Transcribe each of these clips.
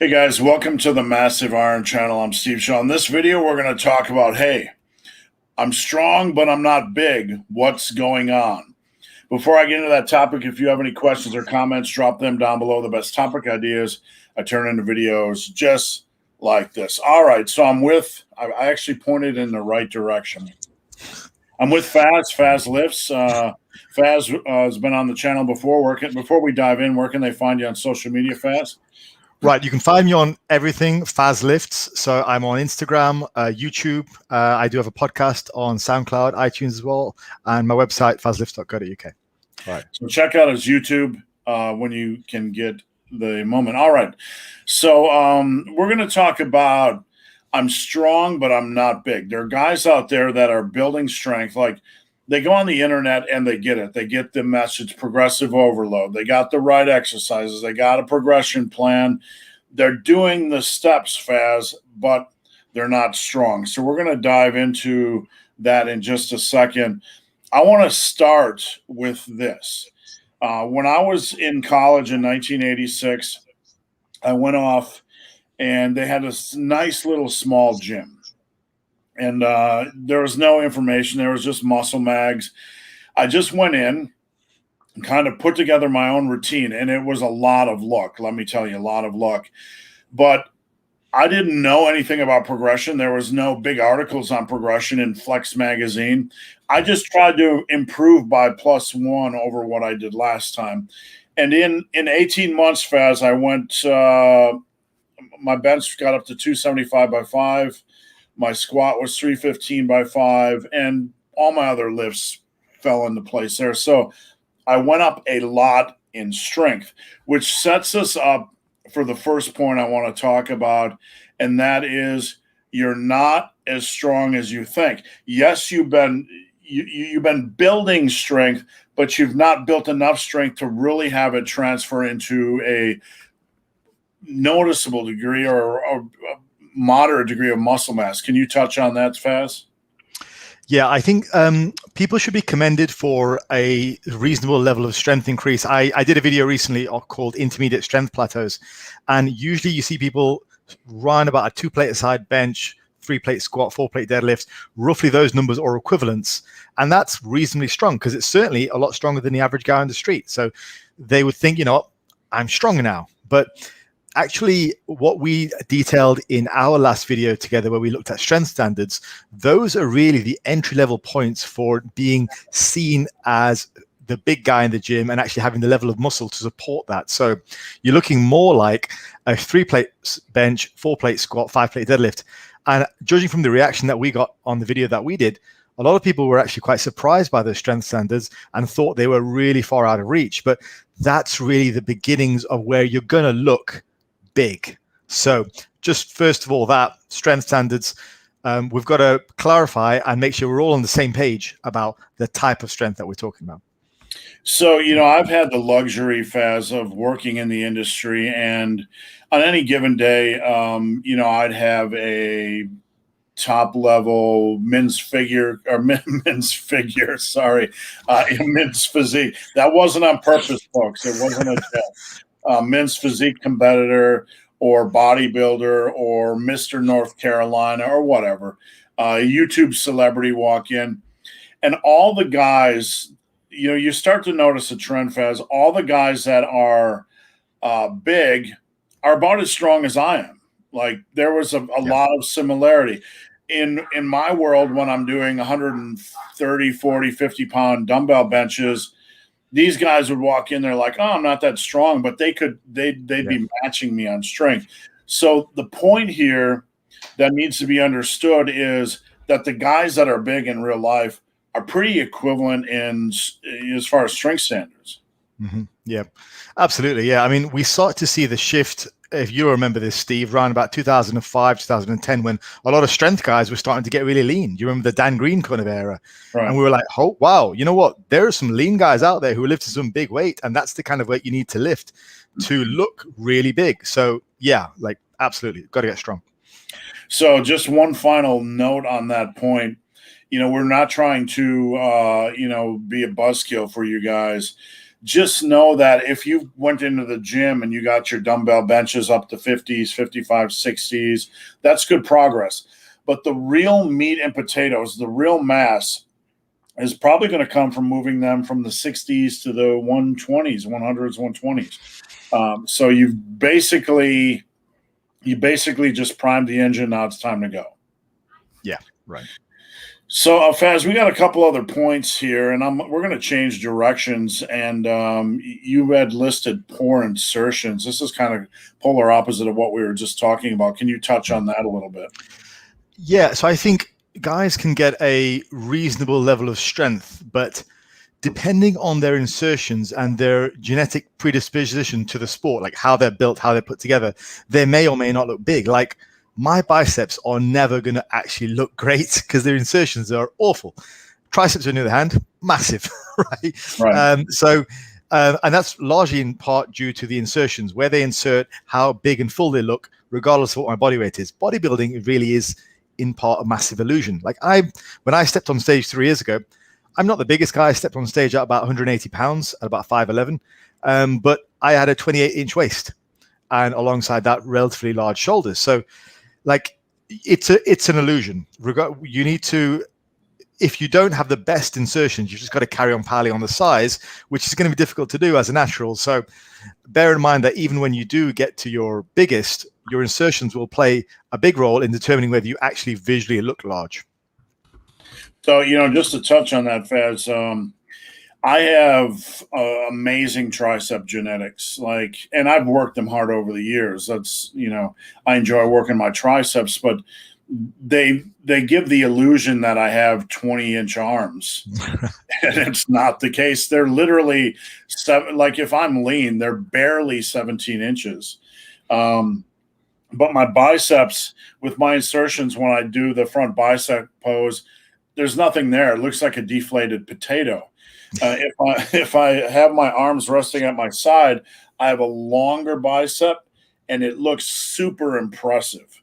Hey guys, welcome to the Massive Iron Channel. I'm Steve Shaw. In this video, we're going to talk about, hey, I'm strong, but I'm not big. What's going on? Before I get into that topic, if you have any questions or comments, drop them down below. The best topic ideas I turn into videos just like this. All right, so I actually pointed in the right direction. I'm with Faz Lifts. Faz has been on the channel before. Before we dive in, where can they find you on social media, Faz? Right, you can find me on everything, Faz Lifts. So I'm on Instagram, YouTube. I do have a podcast on SoundCloud, iTunes as well, and my website, fazlifts.co.uk. All right. So check out his YouTube when you can get the moment. All right. So we're going to talk about I'm strong, but I'm not big. There are guys out there that are building strength. Like they go on the internet and they get it. They get the message, progressive overload. They got the right exercises. They got a progression plan. They're doing the steps, Faz, but they're not strong. So we're going to dive into that in just a second. I want to start with this. When I was in college in 1986, I went off and they had this nice little small gym. And there was no information. There was just muscle mags. I just went in and kind of put together my own routine. And it was a lot of luck. Let me tell you, a lot of luck. But I didn't know anything about progression. There was no big articles on progression in Flex magazine. I just tried to improve by +1 over what I did last time. And in 18 months, Faz, I went my bench got up to 275 by 5. My squat was 315 by 5, and all my other lifts fell into place there. So I went up a lot in strength, which sets us up for the first point I want to talk about, and that is you're not as strong as you think. Yes, you've been building strength, but you've not built enough strength to really have it transfer into a noticeable degree or a moderate degree of muscle mass. Can you touch on that, Faz? Yeah, I think people should be commended for a reasonable level of strength increase. I did a video recently called Intermediate Strength Plateaus, and usually you see people run about a 2-plate-a-side bench, 3-plate squat, 4-plate deadlift. Roughly those numbers are equivalents, and that's reasonably strong because it's certainly a lot stronger than the average guy on the street. So they would think, you know, I'm stronger now. But actually, what we detailed in our last video together, where we looked at strength standards, those are really the entry-level points for being seen as the big guy in the gym and actually having the level of muscle to support that. So you're looking more like a 3-plate bench, 4-plate squat, 5-plate deadlift. And judging from the reaction that we got on the video that we did, a lot of people were actually quite surprised by those strength standards and thought they were really far out of reach. But that's really the beginnings of where you're going to look big. So just first of all, that strength standards, we've got to clarify and make sure we're all on the same page about the type of strength that we're talking about. So, you know, I've had the luxury, Faz, of working in the industry, and on any given day, you know, I'd have a top level men's figure, men's physique. That wasn't on purpose, folks. It wasn't a joke. Men's physique competitor or bodybuilder or Mr. North Carolina or whatever. YouTube celebrity walk in, and all the guys, you know, you start to notice a trend, Faz. All the guys that are big are about as strong as I am. Like there was a lot of similarity. In my world, when I'm doing 130, 40, 50-pound dumbbell benches, these guys would walk in there like, oh, I'm not that strong, but they'd be matching me on strength. So the point here that needs to be understood is that the guys that are big in real life are pretty equivalent as far as strength standards. Mm-hmm. Yeah, absolutely. Yeah. I mean, we start to see the shift, if you remember this, Steve, around about 2005, 2010, when a lot of strength guys were starting to get really lean. Do you remember the Dan Green kind of era? Right. And we were like, oh, wow, you know what? There are some lean guys out there who are lifting some big weight, and that's the kind of weight you need to lift to look really big. So yeah, like absolutely, got to get strong. So just one final note on that point. You know, we're not trying to, you know, be a buzzkill for you guys. just know that if you went into the gym and you got your dumbbell benches up to 50s, 55, 60s, that's good progress. But the real meat and potatoes, the real mass, is probably going to come from moving them from the 60s to the 120s, 100s, 120s. So you basically just primed the engine. Now it's time to go. Yeah, right. So, Faz, we got a couple other points here, and we're going to change directions. And you had listed poor insertions. This is kind of polar opposite of what we were just talking about. Can you touch on that a little bit? Yeah, so I think guys can get a reasonable level of strength, but depending on their insertions and their genetic predisposition to the sport, like how they're built, how they're put together, they may or may not look big. Like my biceps are never going to actually look great because their insertions are awful. Triceps, on the other hand, massive, right? And that's largely in part due to the insertions, where they insert, how big and full they look, regardless of what my body weight is. Bodybuilding really is in part a massive illusion. Like when I stepped on stage 3 years ago, I'm not the biggest guy. I stepped on stage at about 180 pounds at about 5'11", but I had a 28-inch waist, and alongside that, relatively large shoulders. So, like, it's an illusion. You need to, if you don't have the best insertions, you've just got to carry on piling on the size, which is going to be difficult to do as a natural. So, bear in mind that even when you do get to your biggest, your insertions will play a big role in determining whether you actually visually look large. So, just to touch on that, Faz, I have amazing tricep genetics, and I've worked them hard over the years. That's, I enjoy working my triceps, but they give the illusion that I have 20-inch arms, and it's not the case. They're literally like if I'm lean, they're barely 17 inches. But my biceps, with my insertions, when I do the front bicep pose, there's nothing there. It looks like a deflated potato. If I have my arms resting at my side, I have a longer bicep, and it looks super impressive.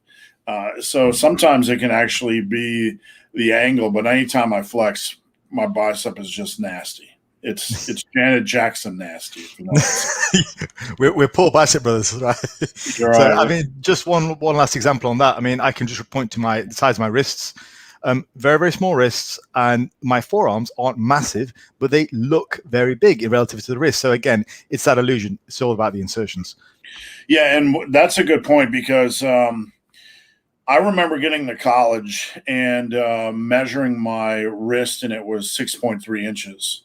So sometimes it can actually be the angle, but anytime I flex, my bicep is just nasty. It's Janet Jackson nasty. If you know we're poor bicep brothers, right? Right. So I mean, just one last example on that. I mean, I can just point to the size of my wrists. Very, very small wrists, and my forearms aren't massive, but they look very big relative to the wrist. So again, it's that illusion. It's all about the insertions. Yeah, and that's a good point, because I remember getting to college and measuring my wrist, and it was 6.3 inches.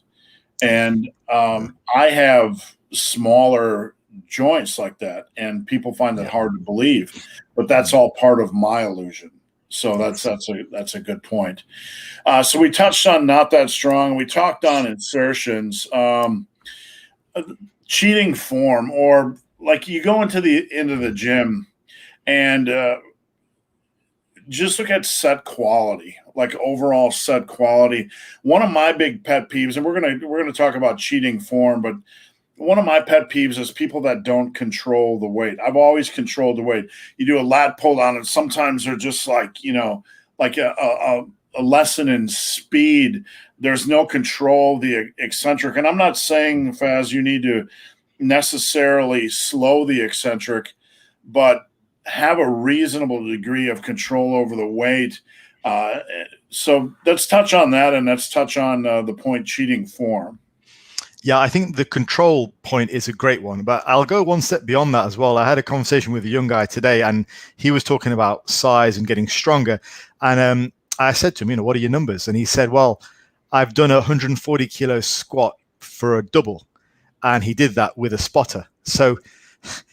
And I have smaller joints like that, and people find that hard to believe, but that's all part of my illusion. So that's a good point. So we touched on not that strong. We talked on insertions, cheating form, or like you go into the gym and just look at set quality, like overall set quality. One of my big pet peeves, and we're gonna talk about cheating form, but one of my pet peeves is people that don't control the weight. I've always controlled the weight. You do a lat pull down, and sometimes they're just like, like a lesson in speed. There's no control, the eccentric. And I'm not saying, Faz, you need to necessarily slow the eccentric, but have a reasonable degree of control over the weight. So let's touch on that, and let's touch on the point cheating form. Yeah, I think the control point is a great one, but I'll go one step beyond that as well. I had a conversation with a young guy today, and he was talking about size and getting stronger. And I said to him, what are your numbers? And he said, well, I've done a 140 kilo squat for a double. And he did that with a spotter. So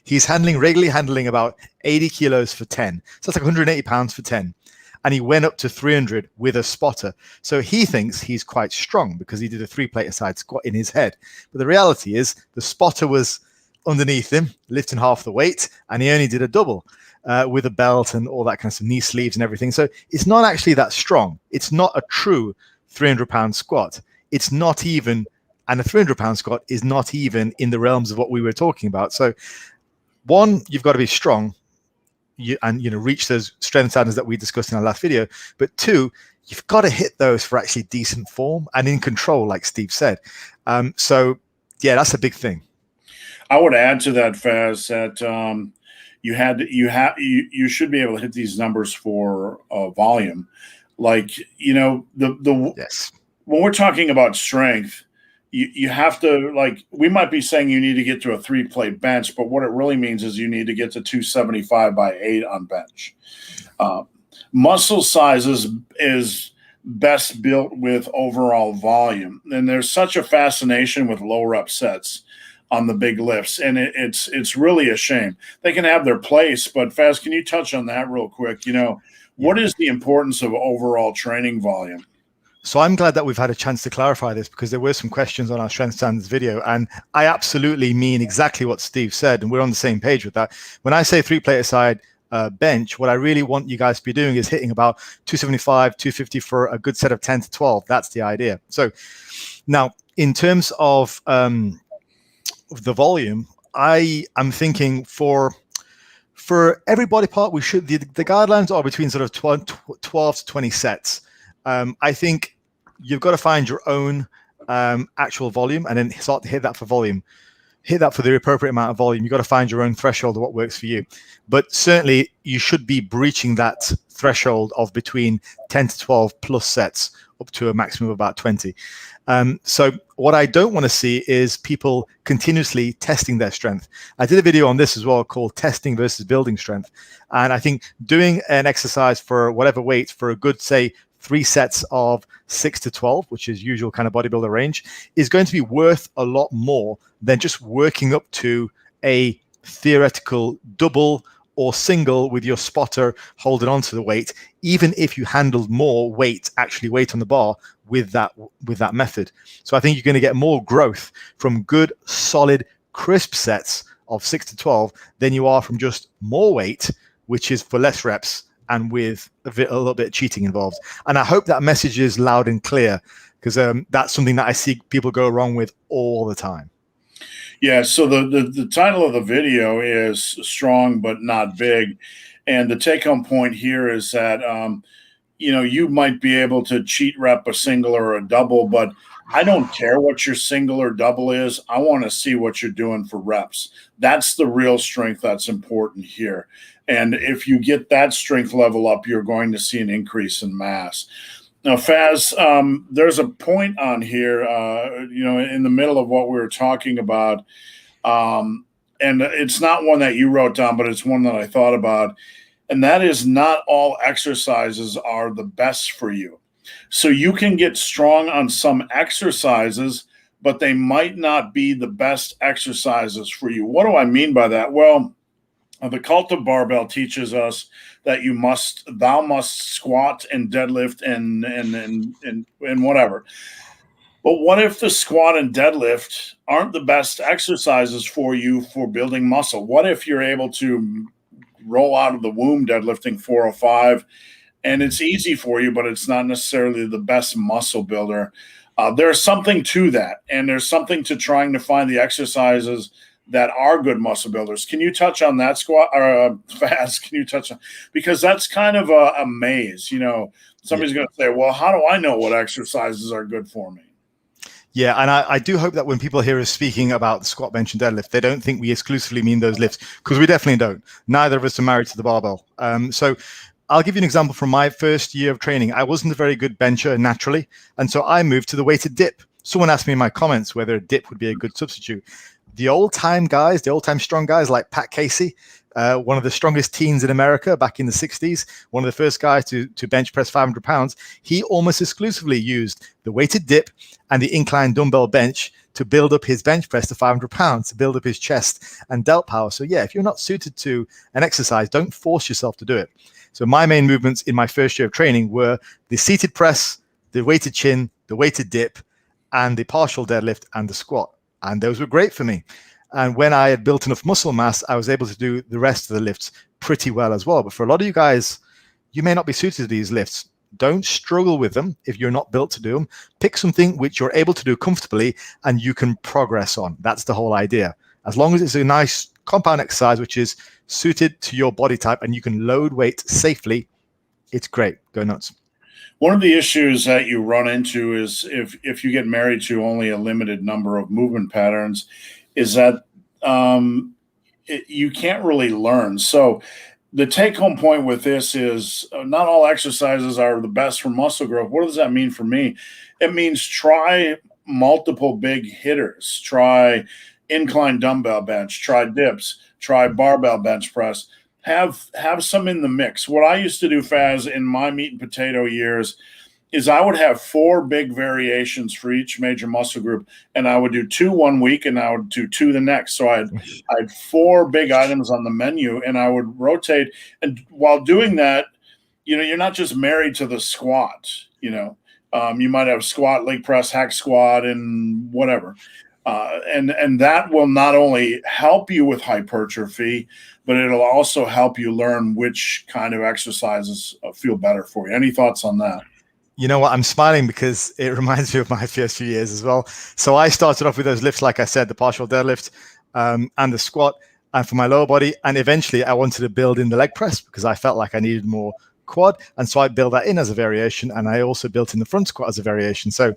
he's regularly handling about 80 kilos for 10. So that's like 180 pounds for 10. And he went up to 300 with a spotter. So he thinks he's quite strong because he did a 3-plate-a-side squat in his head. But the reality is the spotter was underneath him, lifting half the weight, and he only did a double with a belt and all that kind of stuff, knee sleeves and everything. So it's not actually that strong. It's not a true 300-pound squat. It's not even, and a 300-pound squat is not even in the realms of what we were talking about. So one, you've got to be strong. Reach those strength standards that we discussed in our last video. But two, you've got to hit those for actually decent form and in control, like Steve said. So Yeah, that's a big thing. I would add to that, Faz, that you should be able to hit these numbers for volume. Like, the Yes. when we're talking about strength, you have to, like, we might be saying you need to get to a 3-plate bench, but what it really means is you need to get to 275 by 8 on bench. Uh, Muscle size is best built with overall volume, and there's such a fascination with low rep sets on the big lifts, and it's really a shame. They can have their place, but Faz, can you touch on that real quick? What is the importance of overall training volume? So I'm glad that we've had a chance to clarify this, because there were some questions on our strength standards video, and I absolutely mean exactly what Steve said, and we're on the same page with that. When I say 3-plate aside bench, what I really want you guys to be doing is hitting about 275, 250 for a good set of 10 to 12. That's the idea. So now, in terms of the volume, I am thinking for every body part, we should the guidelines are between sort of 12 to 20 sets. I think you've got to find your own actual volume and then start to hit that for volume. Hit that for the appropriate amount of volume. You've got to find your own threshold of what works for you. But certainly you should be breaching that threshold of between 10 to 12 plus sets up to a maximum of about 20. So what I don't want to see is people continuously testing their strength. I did a video on this as well called testing versus building strength. And I think doing an exercise for whatever weight for a good, say, 3 sets of 6 to 12, which is usual kind of bodybuilder range, is going to be worth a lot more than just working up to a theoretical double or single with your spotter holding on to the weight, even if you handled more weight, actually weight on the bar with that method. So I think you're going to get more growth from good, solid, crisp sets of 6 to 12 than you are from just more weight, which is for less reps and with a little bit of cheating involved. And I hope that message is loud and clear, because that's something that I see people go wrong with all the time. Yeah, so the title of the video is Strong But Not Big. And the take-home point here is that, you might be able to cheat rep a single or a double, but I don't care what your single or double is. I want to see what you're doing for reps. That's the real strength that's important here. And if you get that strength level up, you're going to see an increase in mass. Now, Faz, there's a point on here, in the middle of what we were talking about, and it's not one that you wrote down, but it's one that I thought about, and that is not all exercises are the best for you. So you can get strong on some exercises, but they might not be the best exercises for you. What do I mean by that? Well, the cult of barbell teaches us that thou must squat and deadlift and whatever. But what if the squat and deadlift aren't the best exercises for you for building muscle? What if you're able to roll out of the womb deadlifting 405 and it's easy for you, but it's not necessarily the best muscle builder? There's something to that, and there's something to trying to find the exercises that are good muscle builders. Can you touch on that, squat or Faz? Can you touch on, because that's kind of a maze. Somebody's going to say, well, how do I know what exercises are good for me? Yeah, and I do hope that when people hear us speaking about the squat, bench, and deadlift, they don't think we exclusively mean those lifts, because we definitely don't. Neither of us are married to the barbell. So I'll give you an example from my first year of training. I wasn't a very good bencher naturally, and so I moved to the weighted dip. Someone asked me in my comments whether a dip would be a good substitute. The old-time guys, the old-time strong guys like Pat Casey, one of the strongest teens in America back in the 60s, one of the first guys to bench press 500 pounds, he almost exclusively used the weighted dip and the incline dumbbell bench to build up his bench press to 500 pounds, to build up his chest and delt power. So yeah, if you're not suited to an exercise, don't force yourself to do it. So my main movements in my first year of training were the seated press, the weighted chin, the weighted dip, and the partial deadlift and the squat. And those were great for me. And when I had built enough muscle mass, I was able to do the rest of the lifts pretty well as well. But for a lot of you guys, you may not be suited to these lifts. Don't struggle with them if you're not built to do them. Pick something which you're able to do comfortably and you can progress on. That's the whole idea. As long as it's a nice compound exercise which is suited to your body type and you can load weight safely, it's great. Go nuts. One of the issues that you run into is if you get married to only a limited number of movement patterns, is that you can't really learn. So the take home point with this is not all exercises are the best for muscle growth. What does that mean for me? It means try multiple big hitters, try incline dumbbell bench, try dips, try barbell bench press. Have some in the mix. What I used to do, Faz, in my meat and potato years is I would have 4 big variations for each major muscle group, and I would do 2 one week and I would do 2 the next. So I had 4 big items on the menu, and I would rotate. And while doing that, you're not just married to the squat. You might have squat, leg press, hack squat, and whatever. And that will not only help you with hypertrophy, but it'll also help you learn which kind of exercises feel better for you. Any thoughts on that? You know what? I'm smiling because it reminds me of my first few years as well. So I started off with those lifts, like I said, the partial deadlift and the squat, and for my lower body. And eventually I wanted to build in the leg press because I felt like I needed more quad. And so I built that in as a variation. And I also built in the front squat as a variation. So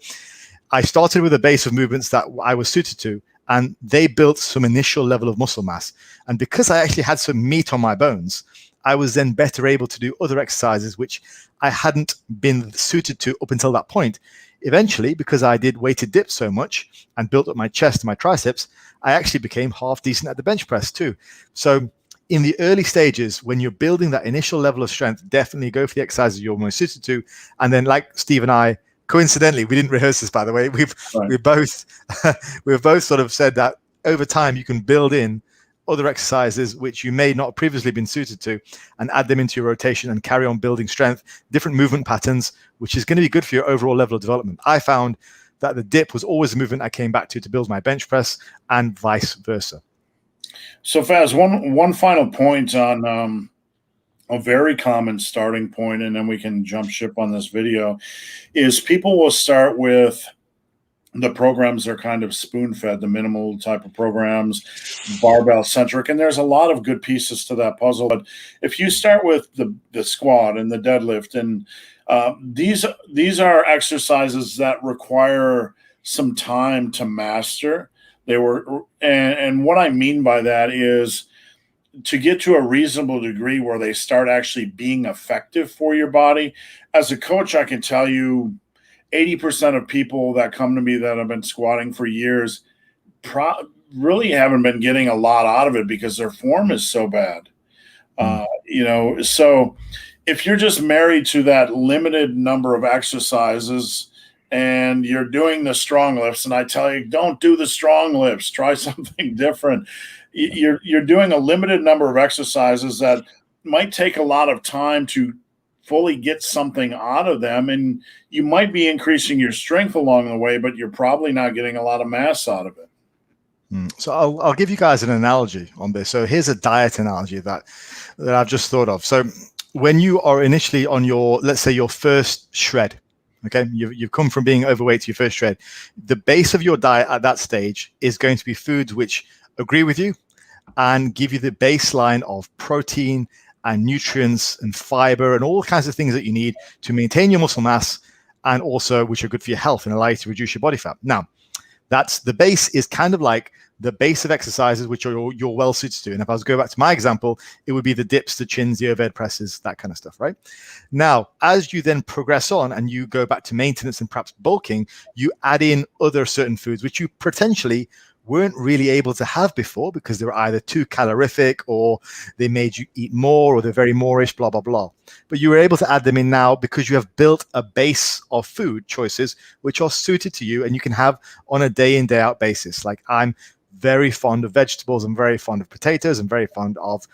I started with a base of movements that I was suited to, and they built some initial level of muscle mass. And because I actually had some meat on my bones, I was then better able to do other exercises which I hadn't been suited to up until that point. Eventually, because I did weighted dips so much and built up my chest and my triceps, I actually became half decent at the bench press too. So in the early stages, when you're building that initial level of strength, definitely go for the exercises you're most suited to. And then, like Steve and I, coincidentally, we didn't rehearse this, by the way. We've both sort of said that over time you can build in other exercises which you may not have previously been suited to and add them into your rotation and carry on building strength, different movement patterns, which is going to be good for your overall level of development. I found that the dip was always a movement I came back to build my bench press, and vice versa. So Faz, one final point on a very common starting point, and then we can jump ship on this video, is people will start with the programs are kind of spoon-fed, the minimal type of programs, barbell-centric, and there's a lot of good pieces to that puzzle. But if you start with the squat and the deadlift, and these are exercises that require some time to master. And what I mean by that is to get to a reasonable degree where they start actually being effective for your body. As a coach, I can tell you 80% of people that come to me that have been squatting for years really haven't been getting a lot out of it because their form is so bad. So if you're just married to that limited number of exercises and you're doing the strong lifts, and I tell you, don't do the strong lifts, try something different. You're doing a limited number of exercises that might take a lot of time to fully get something out of them, and you might be increasing your strength along the way, but you're probably not getting a lot of mass out of it. So I'll give you guys an analogy on this. So here's a diet analogy that I've just thought of. So when you are initially on your, let's say your first shred, okay, you've come from being overweight to your first shred, the base of your diet at that stage is going to be foods which agree with you and give you the baseline of protein and nutrients and fiber and all kinds of things that you need to maintain your muscle mass, and also which are good for your health and allow you to reduce your body fat. Now, that's the base is kind of like the base of exercises which you're well suited to. And if I was to go back to my example, it would be the dips, the chins, the overhead presses, that kind of stuff, right? Now, as you then progress on and you go back to maintenance and perhaps bulking, you add in other certain foods which you potentially weren't really able to have before because they were either too calorific or they made you eat more or they're very moreish, blah, blah, blah. But you were able to add them in now because you have built a base of food choices which are suited to you and you can have on a day in, day out basis. Like I'm very fond of vegetables. I'm very fond of potatoes. I'm very fond of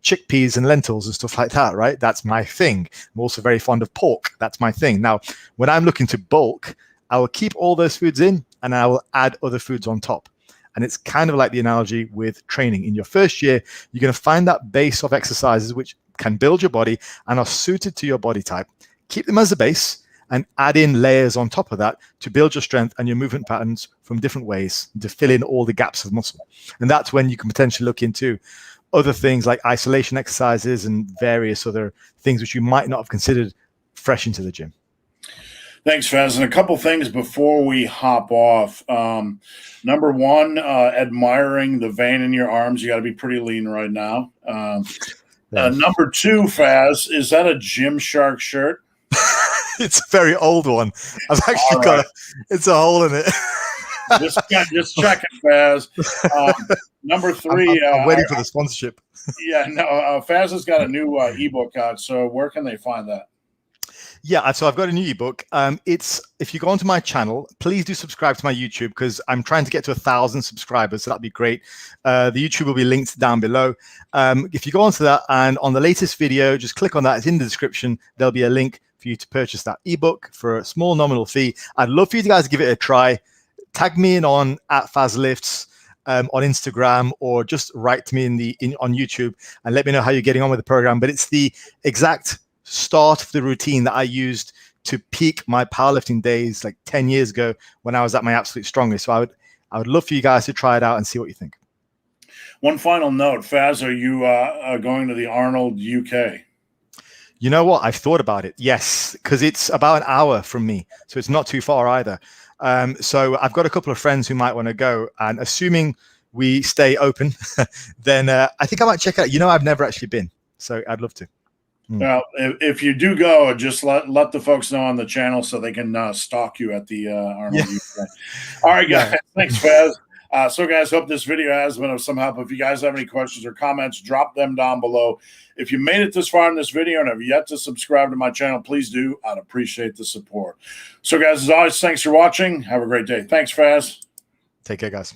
chickpeas and lentils and stuff like that, right? That's my thing. I'm also very fond of pork. That's my thing. Now, when I'm looking to bulk, I will keep all those foods in and I will add other foods on top. And it's kind of like the analogy with training. In your first year, you're going to find that base of exercises which can build your body and are suited to your body type. Keep them as a base and add in layers on top of that to build your strength and your movement patterns from different ways to fill in all the gaps of muscle. And that's when you can potentially look into other things like isolation exercises and various other things which you might not have considered fresh into the gym. Thanks, Faz. And a couple things before we hop off. Number one, admiring the vein in your arms. You got to be pretty lean right now. Number two, Faz, is that a Gymshark shirt? It's a very old one. I've actually got it's a hole in it. just checking, Faz. Number three, I'm waiting for the sponsorship. Yeah, no, Faz has got a new ebook out. So where can they find that? Yeah, so I've got a new ebook. It's if you go onto my channel, please do subscribe to my YouTube because I'm trying to get to 1,000 subscribers. So that'd be great. The YouTube will be linked down below. If you go onto that and on the latest video, just click on that. It's in the description. There'll be a link for you to purchase that ebook for a small nominal fee. I'd love for you guys to give it a try. Tag me in on @FazLifts on Instagram, or just write to me on YouTube and let me know how you're getting on with the program. But it's the exact start of the routine that I used to peak my powerlifting days like 10 years ago when I was at my absolute strongest. So I would love for you guys to try it out and see what you think. One final note, Faz, are you going to the Arnold UK? You know what? I've thought about it. Yes, because it's about an hour from me. So it's not too far either. So I've got a couple of friends who might want to go, and assuming we stay open, then I think I might check it out. You know, I've never actually been, so I'd love to. Well, if you do go, just let the folks know on the channel so they can stalk you at the Arnold UK. All right, guys. Thanks, Faz. So, guys, hope this video has been of some help. If you guys have any questions or comments, drop them down below. If you made it this far in this video and have yet to subscribe to my channel, please do. I'd appreciate the support. So, guys, as always, thanks for watching. Have a great day. Thanks, Faz. Take care, guys.